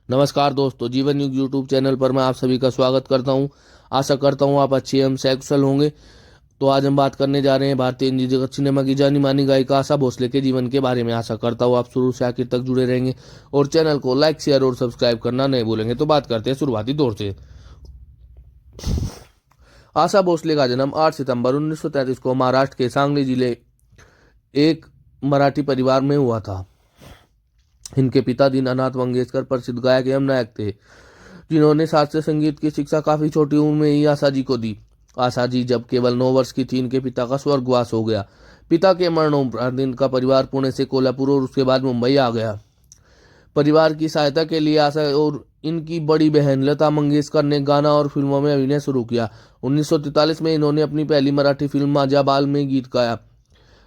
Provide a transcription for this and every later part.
नमस्कार दोस्तों, जीवन युग यूट्यूब चैनल पर मैं आप सभी का स्वागत करता हूं। आशा करता हूं आप अच्छे एवं सकुशल होंगे। तो आज हम बात करने जा रहे हैं भारतीय हिंदी जगत सिनेमा की जानी मानी गायिका आशा भोसले के जीवन के बारे में। आशा करता हूं आप शुरू से आखिर तक जुड़े रहेंगे और चैनल को लाइक, शेयर और सब्सक्राइब करना नहीं भूलेंगे। तो बात करते हैं शुरुआती दौर से। आशा भोसले का जन्म 8 सितंबर 1933 को महाराष्ट्र के सांगली जिले एक मराठी परिवार में हुआ था। इनके पिता दीनानाथ मंगेशकर प्रसिद्ध गायक एवं नायक थे, जिन्होंने शास्त्रीय संगीत की शिक्षा काफी छोटी उम्र में ही आशा जी को दी। आशा जी जब केवल 9 वर्ष की थी, इनके पिता का स्वर्गवास हो गया। पिता के मरणोपरांत इनका परिवार पुणे से कोल्हापुर और उसके बाद मुंबई आ गया। परिवार की सहायता के लिए आशा और इनकी बड़ी बहन लता मंगेशकर ने गाना और फिल्मों में अभिनय शुरू किया। 1943 में इन्होंने अपनी पहली मराठी फिल्म माजा बाल में गीत गाया।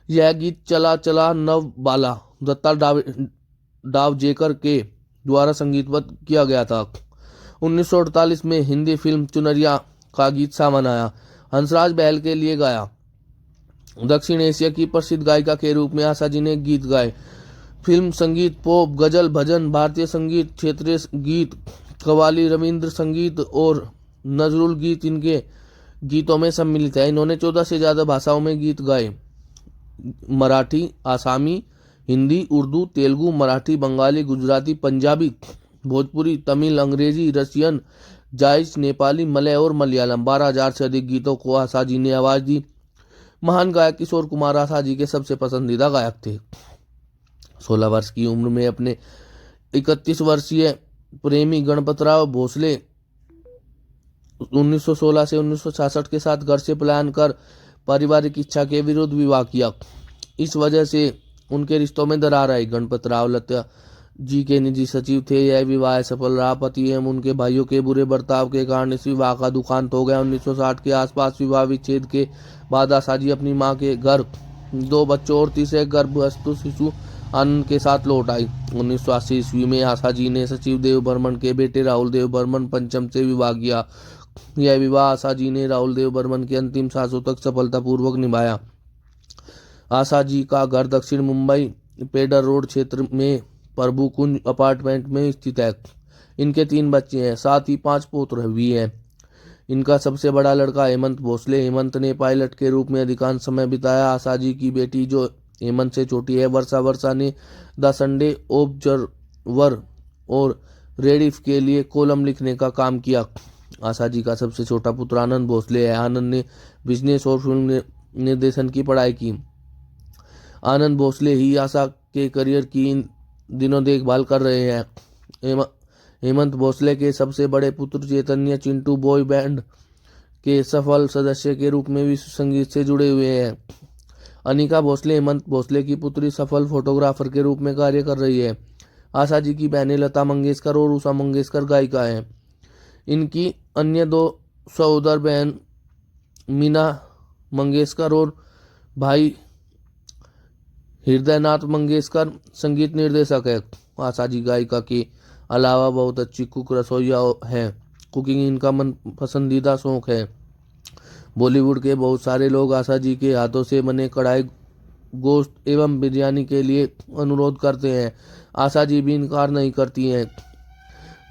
यह गीत चला चला नव बाला दत्ता डावजेकर के द्वारा संगीतबद्ध किया गया था। 1948 में हिंदी फिल्म चुनरिया का गीत सामन आया। हंसराज बहल के लिए गाया। दक्षिण एशिया की प्रसिद्ध गायिका के रूप में आशा जी ने गीत गाए। फिल्म संगीत, पॉप, गजल, भजन, भारतीय संगीत, क्षेत्रीय गीत, कव्वाली, रविंद्र संगीत और नजरुल गीत इनके गीतों में सम्मिलित है। इन्होंने 14 से ज्यादा भाषाओं में गीत गाए। मराठी, आसामी, हिंदी, उर्दू, तेलुगु, मराठी, बंगाली, गुजराती, पंजाबी, भोजपुरी, तमिल, अंग्रेजी, रशियन, जायज, नेपाली, मलय और मलयालम 12,000 से अधिक गीतों को आशा जी ने आवाज दी। महान गायक किशोर कुमार आशा जी के सबसे पसंदीदा गायक थे। 16 वर्ष की उम्र में अपने 31 वर्षीय प्रेमी गणपतराव भोसले 1916 से 1966 के साथ घर से पलायन कर पारिवारिक इच्छा के विरुद्ध विवाह किया। इस वजह से उनके रिश्तों में दरार आई। गणपतराव लता जी के निजी सचिव थे। यह विवाह सफल रहा। पति एवं उनके भाइयों के बुरे बर्ताव के कारण इस विवाह का दुखांत हो गया। 1960 के आसपास विवाह विच्छेद के बाद आशा जी अपनी मां के घर 2 बच्चों और तीसरे गर्भस्थ शिशु आनंद के साथ लौट आई। 1980 ईस्वी में आशा जी ने सचिव देव बर्मन के बेटे राहुल देव बर्मन पंचम से विवाह किया। यह विवाह आशा जी ने राहुल देव बर्मन के अंतिम सांसों तक सफलतापूर्वक निभाया। आशा जी का घर दक्षिण मुंबई पेडर रोड क्षेत्र में प्रभु कुंज अपार्टमेंट में स्थित है। इनके 3 बच्चे हैं, साथ ही 5 पौत्र भी हैं। इनका सबसे बड़ा लड़का हेमंत भोसले। हेमंत ने पायलट के रूप में अधिकांश समय बिताया। आशा जी की बेटी जो हेमंत से छोटी है, वर्षा ने द संडे ऑब्जर्वर और रेडिफ के लिए कॉलम लिखने का काम किया। आशा जी का सबसे छोटा पुत्र आनंद भोसले है। आनंद ने बिजनेस और फिल्म निर्देशन की पढ़ाई की। आनंद भोसले ही आशा के करियर की इन दिनों देखभाल कर रहे हैं। हेमंत भोसले के सबसे बड़े पुत्र चैतन्य चिंटू बॉय बैंड के सफल सदस्य के रूप में विश्व संगीत से जुड़े हुए हैं। अनिका भोसले हेमंत भोसले की पुत्री सफल फोटोग्राफर के रूप में कार्य कर रही है। आशा जी की बहनें लता मंगेशकर और उषा मंगेशकर गायिका हैं। इनकी अन्य 2 सहोदर बहन मीना मंगेशकर और भाई हृदयनाथ मंगेशकर संगीत निर्देशक है। आशा जी गायिका के अलावा बहुत अच्छी कुक रसोइया है। कुकिंग इनका मन पसंदीदा शौक है। बॉलीवुड के बहुत सारे लोग आशा जी के हाथों से बने कढ़ाई गोश्त एवं बिरयानी के लिए अनुरोध करते हैं। आशा जी भी इनकार नहीं करती हैं।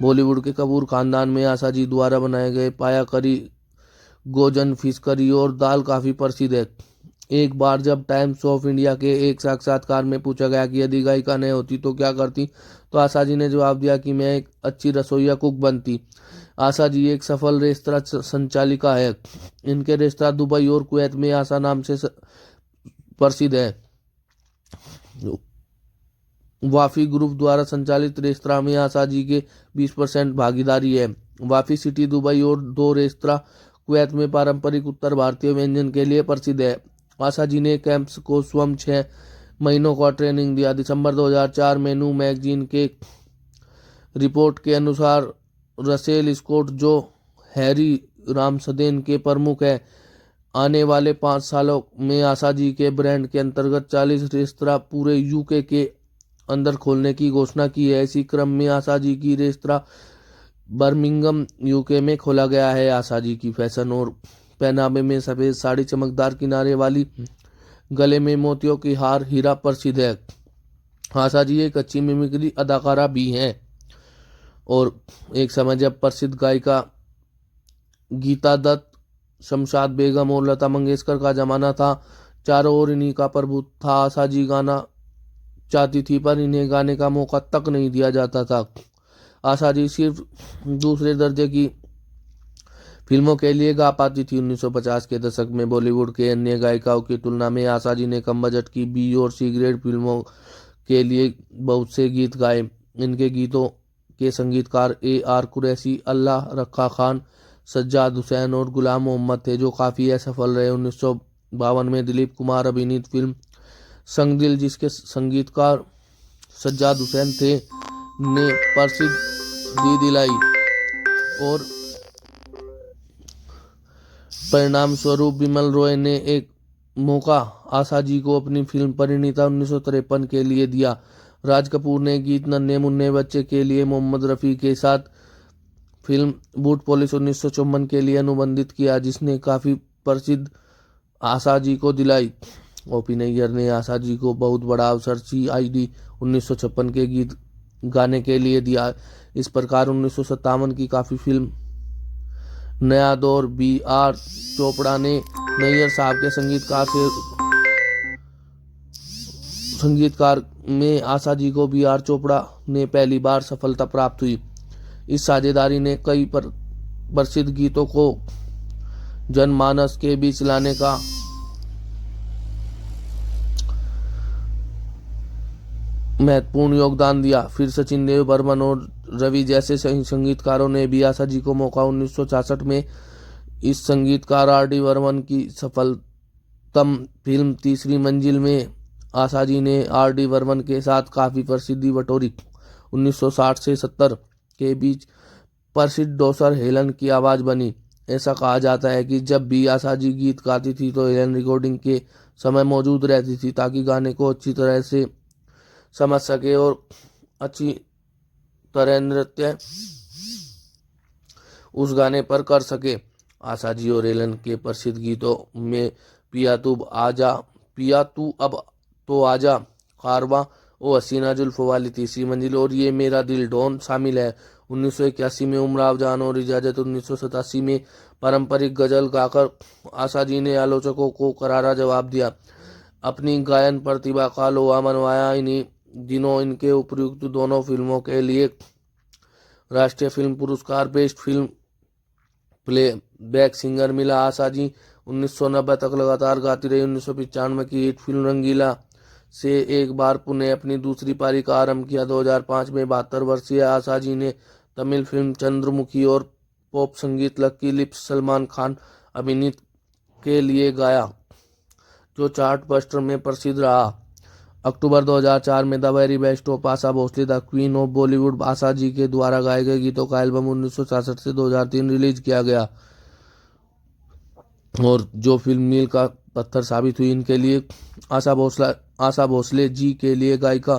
बॉलीवुड के कपूर खानदान में आशा जी द्वारा बनाए गए पाया करी, गोजन फिश करी और दाल काफी प्रसिद्ध है। एक बार जब टाइम्स ऑफ इंडिया के एक साक्षात्कार में पूछा गया कि यदि गायिका नहीं होती तो क्या करती, तो आशा जी ने जवाब दिया कि मैं एक अच्छी रसोइया कुक बनती। आशा जी एक सफल रेस्तरां संचालिका है। इनके रेस्तरां दुबई और कुवैत में आशा नाम से प्रसिद्ध है। वाफी ग्रुप द्वारा संचालित रेस्तरां में आशा जी के 20% भागीदारी है। वाफी सिटी दुबई और 2 रेस्तरां कुवैत में पारंपरिक उत्तर भारतीय व्यंजन के लिए प्रसिद्ध है। आशा जी ने कैंप्स को स्वयं 6 महीनों का ट्रेनिंग दिया। दिसंबर 2004 मेनू मैगजीन के रिपोर्ट के अनुसार रसेल स्कॉट, जो हैरी रामसदेन के प्रमुख है, आने वाले 5 सालों में आशा जी के ब्रांड के अंतर्गत 40 रेस्तरां पूरे यूके के अंदर खोलने की घोषणा की है। इसी क्रम में आशा जी की रेस्तरां बर्मिंघम यूके में खोला गया है। आशा जी की फैशन और पहनावे में सफेद साड़ी, चमकदार किनारे वाली, गले में मोतियों की हार, हीरा प्रसिद्ध है। आशा जी एक अच्छी मिमिक्री अदाकारा भी हैं। और एक समय जब प्रसिद्ध गायिका गीता दत्त, शमशाद बेगम और लता मंगेशकर का जमाना था, चारों ओर इन्हीं का प्रभुत्व था। आशा जी गाना चाहती थी पर इन्हें गाने का मौका तक नहीं दिया जाता था। आशा जी सिर्फ दूसरे दर्जे की फिल्मों के लिए गा पाती थी। 1950 के दशक में बॉलीवुड के अन्य गायिकाओं की तुलना में आशा जी ने कम बजट की बी और सी ग्रेड फिल्मों के लिए बहुत से गीत गाए। इनके गीतों के संगीतकार AR कुरैशी, अल्लाह रखा खान, सज्जाद हुसैन और गुलाम मोहम्मद थे, जो काफ़ी असफल रहे। 1952 में दिलीप कुमार अभिनीत फिल्म संग दिल, जिसके संगीतकार सज्जाद हुसैन थे, ने प्रसिद्धि दिलाई और परिणाम स्वरूप बिमल रॉय ने एक मौका आशा जी को अपनी फिल्म परिणीता 1953 के लिए दिया। राज कपूर ने गीत नन्हे मुन्ने बच्चे के लिए मोहम्मद रफ़ी के साथ फिल्म बूट पॉलिश 1954 के लिए अनुबंधित किया, जिसने काफ़ी प्रसिद्ध आशा जी को दिलाई। OP नैयर ने आशा जी को बहुत बड़ा अवसर CID 1956 के गीत गाने के लिए दिया। इस प्रकार 1957 की काफ़ी फिल्म नया दौर BR चोपड़ा ने नैयर साहब के संगीतकार में आशा जी को BR चोपड़ा ने पहली बार सफलता प्राप्त हुई। इस साझेदारी ने कई प्रसिद्ध गीतों को जनमानस के बीच लाने का महत्वपूर्ण योगदान दिया। फिर सचिन देव बर्मन और रवि जैसे संगीतकारों ने भी आशा जी को मौका। 1966 में इस संगीतकार RD बर्मन की सफलतम फिल्म तीसरी मंजिल में आशा जी ने RD बर्मन के साथ काफ़ी प्रसिद्धि बटोरी। 1960 से 70 के बीच प्रसिद्ध डॉसर हेलन की आवाज़ बनी। ऐसा कहा जाता है कि जब भी आशा जी गीत गाती थी तो हेलन रिकॉर्डिंग के समय मौजूद रहती थी, ताकि गाने को अच्छी तरह से समझ सके और अच्छी तरह नृत्य उस गाने पर कर सके। आशा जी और हेलन के प्रसिद्ध गीतों में पिया तू अब तो आजा, कारवां, ओ हसीना जुल्फों वाली तीसरी मंजिल और ये मेरा दिल डॉन शामिल है। 1981 में उमराव जान और इजाजत, 1987 में पारंपरिक गजल गाकर आशा जी ने आलोचकों को करारा जवाब दिया। अपनी गायन प्रतिभा का लोहा मनवाया। इन्हीं दिनों इनके उपयुक्त दोनों फिल्मों के लिए राष्ट्रीय फिल्म पुरस्कार best film play back singer मिला। आशा जी 1990 तक लगातार गाती रही। 1995 की हिट फिल्म रंगीला से एक बार पुनः अपनी दूसरी पारी का आरंभ किया। 2005 में 72 वर्षीय आशा जी ने तमिल फिल्म चंद्रमुखी और पॉप संगीत लक्की लिप्स सलमान खान अभिनीत के लिए गाया, जो चार्ट बस्टर में प्रसिद्ध रहा। अक्टूबर 2004 में the very best of Asha Bhosle, the queen of Bollywood Asha ji के द्वारा गाए गए गीतों का एल्बम 1966 से 2003 रिलीज किया गया और जो फिल्म मील का पत्थर साबित हुई। इनके लिए आशा भोसले जी के लिए गायिका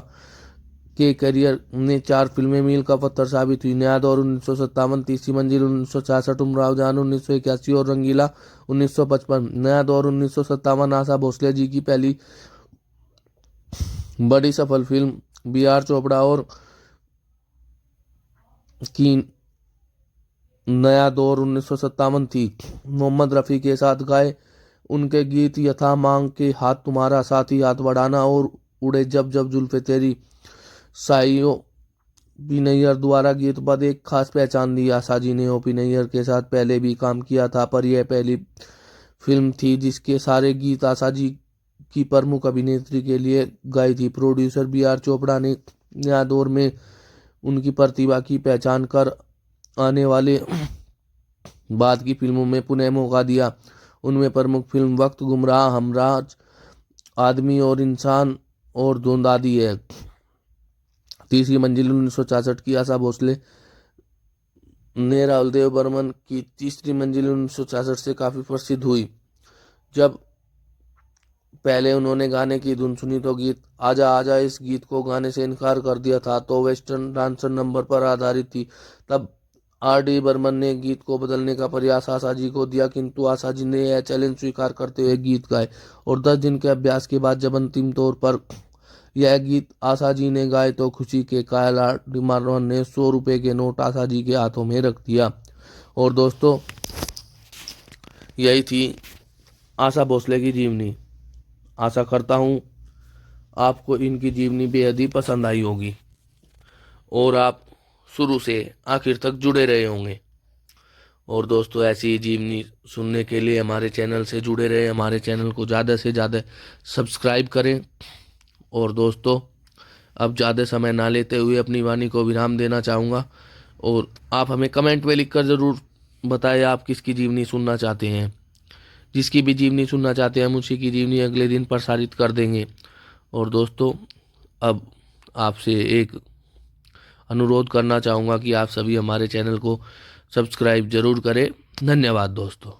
के करियर में 4 फिल्में मील का पत्थर साबित हुई। नया दौर 1957, तीसरी मंजिल 1966, उमराव जान 1981 और रंगीला 1955। नया दौर 1957 आशा भोसले जी की पहली बड़ी सफल फिल्म BR चोपड़ा और की नया दौर 1957 थी। मोहम्मद रफ़ी के साथ गाए उनके गीत यथा मांग के हाथ तुम्हारा, साथ ही हाथ बढ़ाना और उड़े जब जब जुल्फे तेरी, साइयों OP नैयर द्वारा गीत पद एक खास पहचान दी। आशा जी ने OP नैयर के साथ पहले भी काम किया था, पर यह पहली फिल्म थी जिसके सारे गीत आशा जी की प्रमुख अभिनेत्री के लिए गाई थी। प्रोड्यूसर BR चोपड़ा ने नया दौर में उनकी प्रतिभा की पहचान कर आने वाले बाद की फिल्मों में पुनः मौका दिया। उनमें प्रमुख फिल्म वक्त, गुमराह, हमराज, आदमी और इंसान और धुंध आदि है। तीसरी मंजिल 1966 की आशा भोसले ने राहुल देव बर्मन की तीसरी मंजिल 1966 से काफ़ी प्रसिद्ध हुई। जब पहले उन्होंने गाने की धुन सुनी तो गीत आजा आजा इस गीत को गाने से इनकार कर दिया था, तो वेस्टर्न डांसर नंबर पर आधारित थी। तब RD बर्मन ने गीत को बदलने का प्रयास आशा जी को दिया, किंतु आशा जी ने यह चैलेंज स्वीकार करते हुए गीत गाए और 10 दिन के अभ्यास के बाद जब अंतिम तौर पर यह गीत आशा जी ने गाए तो खुशी के कायला डिमांड ने 100 रुपये के नोट आशा जी के हाथों में रख दिया। और दोस्तों यही थी आशा भोसले की जीवनी। आशा करता हूँ आपको इनकी जीवनी बेहद ही पसंद आई होगी और आप शुरू से आखिर तक जुड़े रहे होंगे। और दोस्तों ऐसी जीवनी सुनने के लिए हमारे चैनल से जुड़े रहे, हमारे चैनल को ज़्यादा से ज़्यादा सब्सक्राइब करें। और दोस्तों अब ज़्यादा समय ना लेते हुए अपनी वाणी को विराम देना चाहूँगा और आप हमें कमेंट में लिखकर ज़रूर बताएं आप किसकी जीवनी सुनना चाहते हैं। जिसकी भी जीवनी सुनना चाहते हैं हम उसी की जीवनी अगले दिन प्रसारित कर देंगे। और दोस्तों अब आपसे एक अनुरोध करना चाहूँगा कि आप सभी हमारे चैनल को सब्सक्राइब जरूर करें। धन्यवाद दोस्तों।